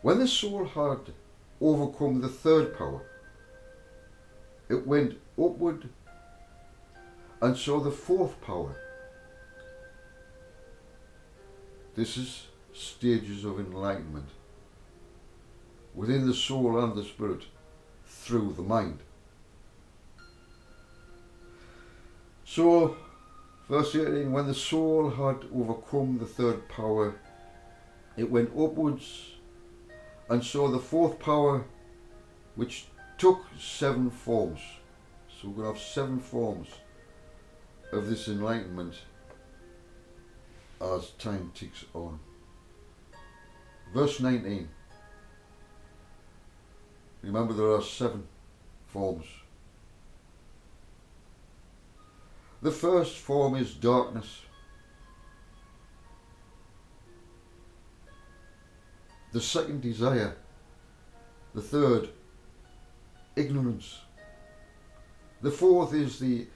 When the soul had overcome the third power, it went upward and saw the fourth power. This is stages of enlightenment within the soul and the spirit through the mind. So, verse 18, when the soul had overcome the third power, it went upwards and saw the fourth power, which took 7 forms. So we're going to have 7 forms of this enlightenment as time ticks on. Verse 19. Remember, there are 7 forms. The first form is darkness. The second, desire. The third, ignorance. The fourth is the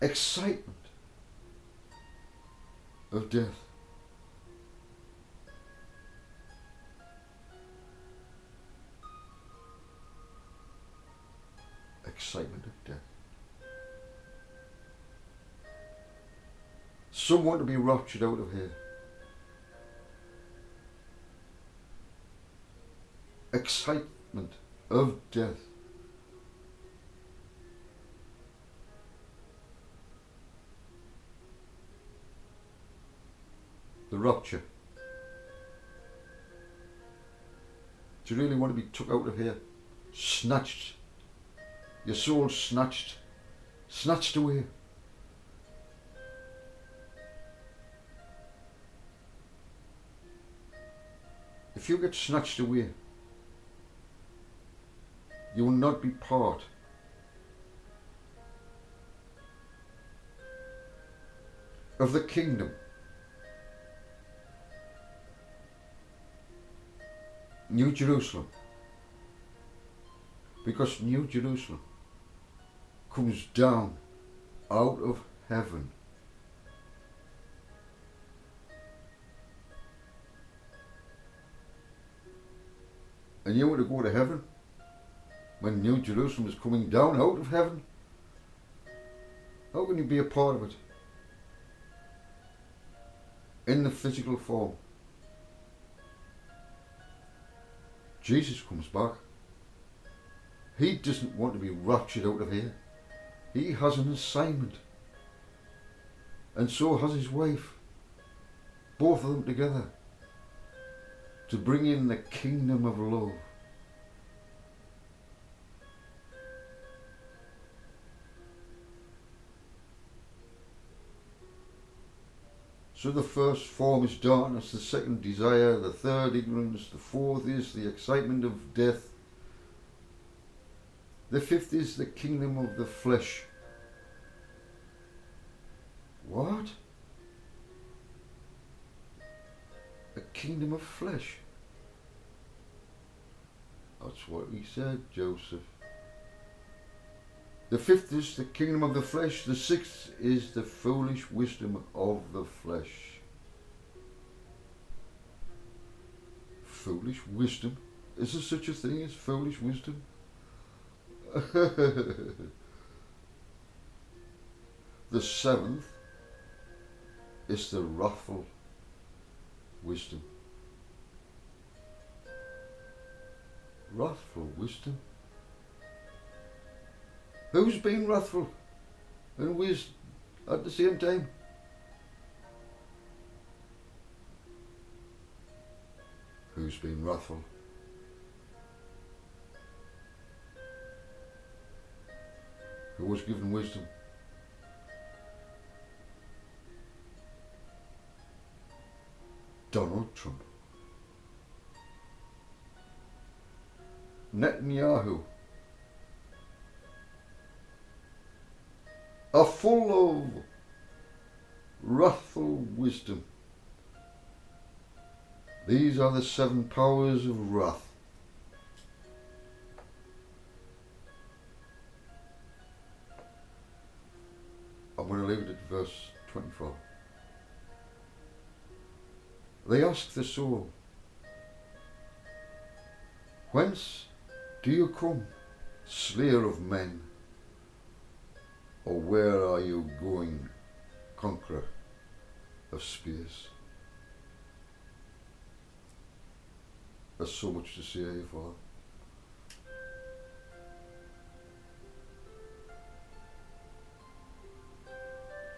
excitement of death. Excitement of death. Some want to be raptured out of here. Excitement of death. The rapture. Do you really want to be took out of here? Snatched. Your soul snatched away. If you get snatched away, you will not be part of the kingdom. New Jerusalem. Because New Jerusalem comes down out of heaven. And you want to go to heaven when New Jerusalem is coming down out of heaven? How can you be a part of it in the physical form? Jesus comes back. He doesn't want to be raptured out of here. He has an assignment. And so has his wife. Both of them together. To bring in the kingdom of love. So the first form is darkness, the second desire, the third ignorance, the fourth is the excitement of death. The fifth is the kingdom of the flesh. What? A kingdom of flesh? That's what he said, Joseph. The fifth is the kingdom of the flesh. The sixth is the foolish wisdom of the flesh. Foolish wisdom? Is there such a thing as foolish wisdom? The seventh is the wrathful wisdom. Wrathful wisdom? Who's been wrathful and wise at the same time? Who's been wrathful? Who was given wisdom? Donald Trump. Netanyahu are full of wrathful wisdom. These are the 7 powers of wrath. I'm going to leave it at verse 24. They asked the soul, Whence do you come, slayer of men? Or where are you going, conqueror of spears? There's so much to say here, Father.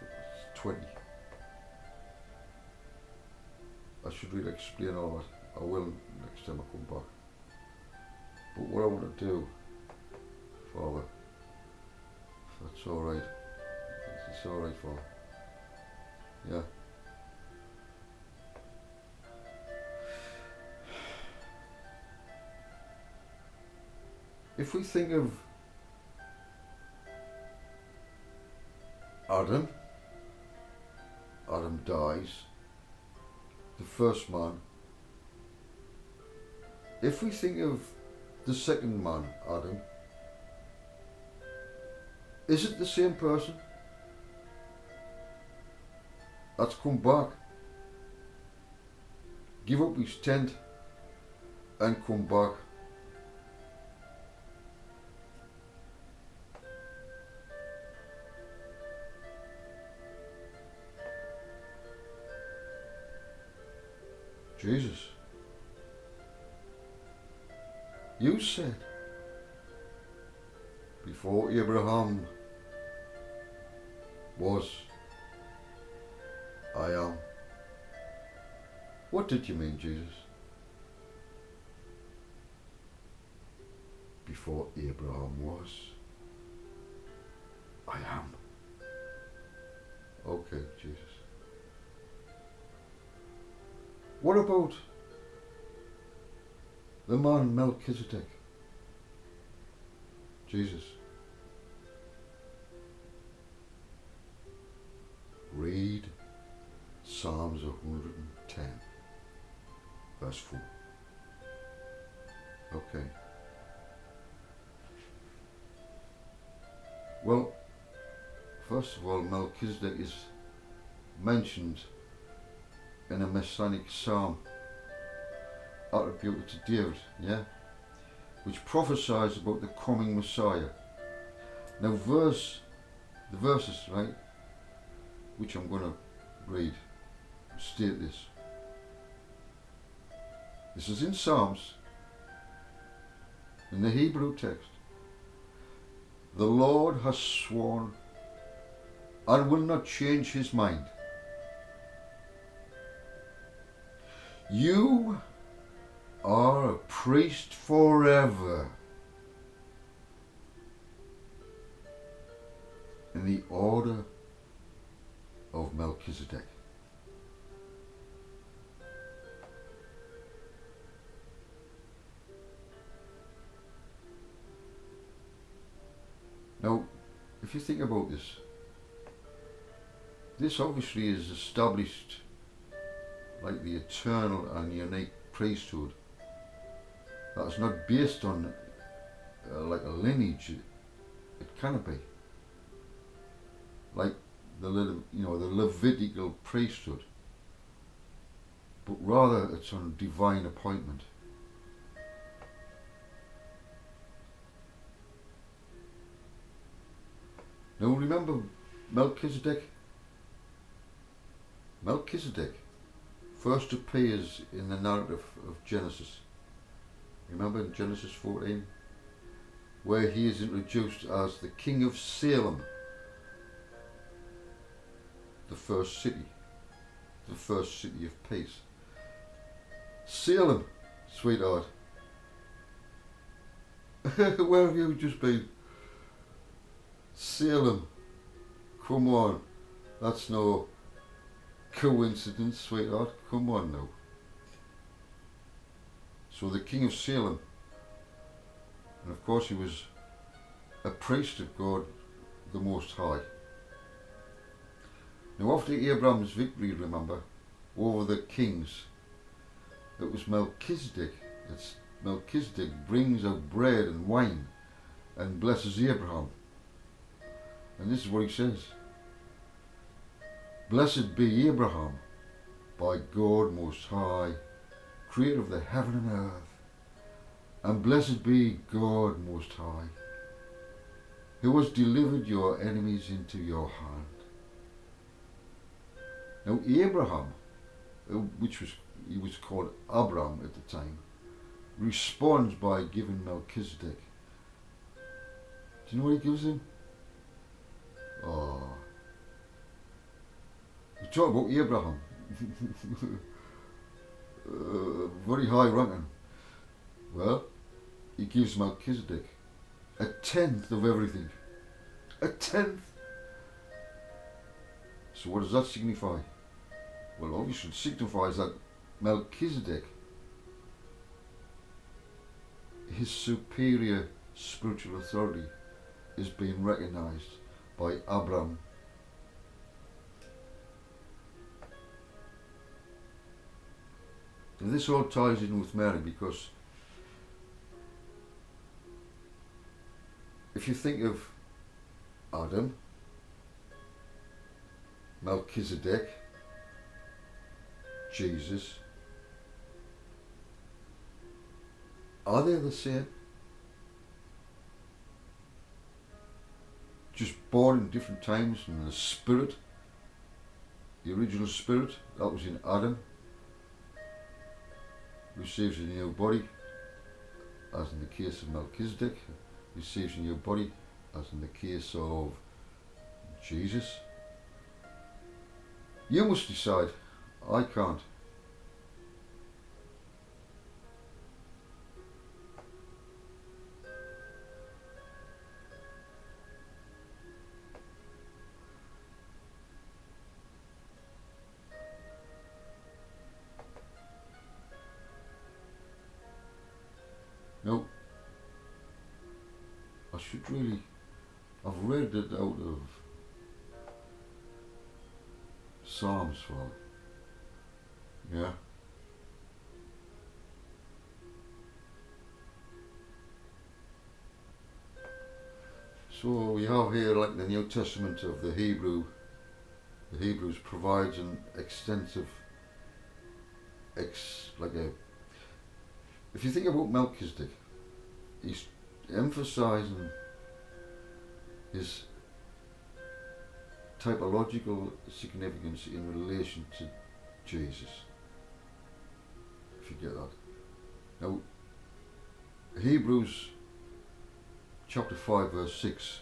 It's 20. I should really explain all that. I will next time I come back. But what I want to do, Father, if that's alright, it's alright, Father. Yeah. If we think of Adam dies, the first man. If we think of the second man, Adam, is it the same person that's come back, give up his tent and come back? Jesus, you said before Abraham was, I am. What did you mean, Jesus? Before Abraham was, I am. Okay, Jesus. What about the man Melchizedek? Jesus. Read Psalms 110, verse 4. Okay. Well, first of all, Melchizedek is mentioned in a messianic psalm attributed to David, yeah, which prophesies about the coming Messiah. Now the verses, right, which I'm going to read, state this. This is in Psalms, in the Hebrew text. The Lord has sworn and will not change his mind. You are a priest forever in the order of Melchizedek. Now, if you think about this, this obviously is established like the eternal and unique priesthood that is not based on like a lineage. It cannot be like the Levitical priesthood, but rather it's on divine appointment. Now remember Melchizedek first appears in the narrative of Genesis. Remember in Genesis 14, where he is introduced as the king of Salem, the first city of peace. Salem, sweetheart. Where have you just been? Salem. Come on. That's no coincidence, sweetheart. Come on now. So the king of Salem, and of course he was a priest of God the Most High. Now after Abraham's victory, remember, over the kings, it was Melchizedek. Melchizedek brings out bread and wine and blesses Abraham. And this is what he says. Blessed be Abraham by God Most High, creator of the heaven and earth, And blessed be God Most High, who has delivered your enemies into your hand. Now Abraham, he was called Abram at the time, responds by giving Melchizedek. Do you know what he gives him? Oh, we talk about Abraham, very high ranking. Well, he gives Melchizedek a tenth of everything. A tenth. So what does that signify? Well, obviously it signifies that Melchizedek, his superior spiritual authority, is being recognised by Abram. And this all ties in with Mary, because if you think of Adam, Melchizedek, Jesus, are they the same? Just born in different times, and the spirit, the original spirit, that was in Adam, receives a new body, as in the case of Melchizedek, receives a new body, as in the case of Jesus. You must decide. I can't. No. I should really, I've read it out of Psalms for, yeah. So we have here, like the New Testament of the Hebrews provides an extensive, if you think about Melchizedek, he's emphasizing his typological significance in relation to Jesus, if you get that. Now, Hebrews chapter 5 verse 6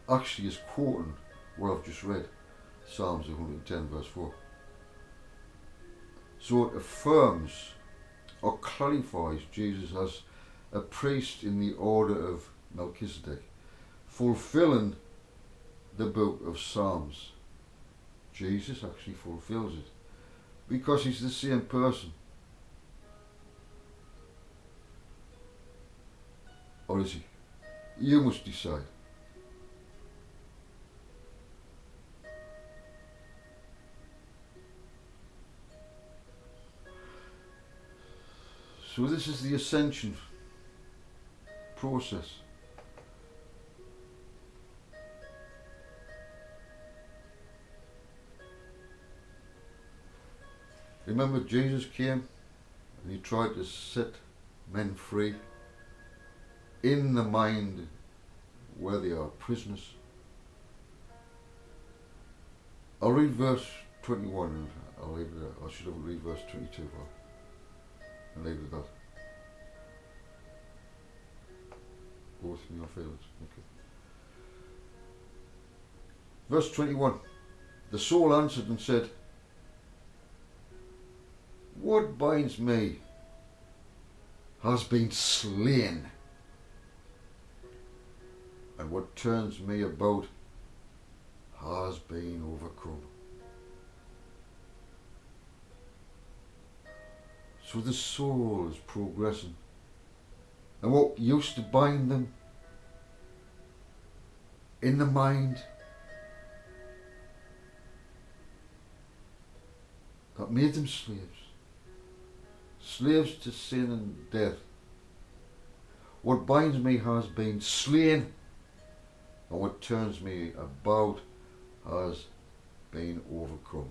actually is quoting what I've just read, Psalms 110 verse 4. So it affirms or clarifies Jesus as a priest in the order of Melchizedek, fulfilling the book of Psalms. Jesus actually fulfills it because he's the same person. Or is he? You must decide. So this is the ascension process. Remember, Jesus came and he tried to set men free in the mind where they are prisoners. I'll read verse 21 and I'll leave it there. I should have read verse 22 and leave it at that. Both in your feelings. Okay. Verse 21. The soul answered and said, what binds me has been slain, and what turns me about has been overcome. So the soul is progressing, and what used to bind them in the mind, that made them slaves to sin and death. What binds me has been slain, and what turns me about has been overcome.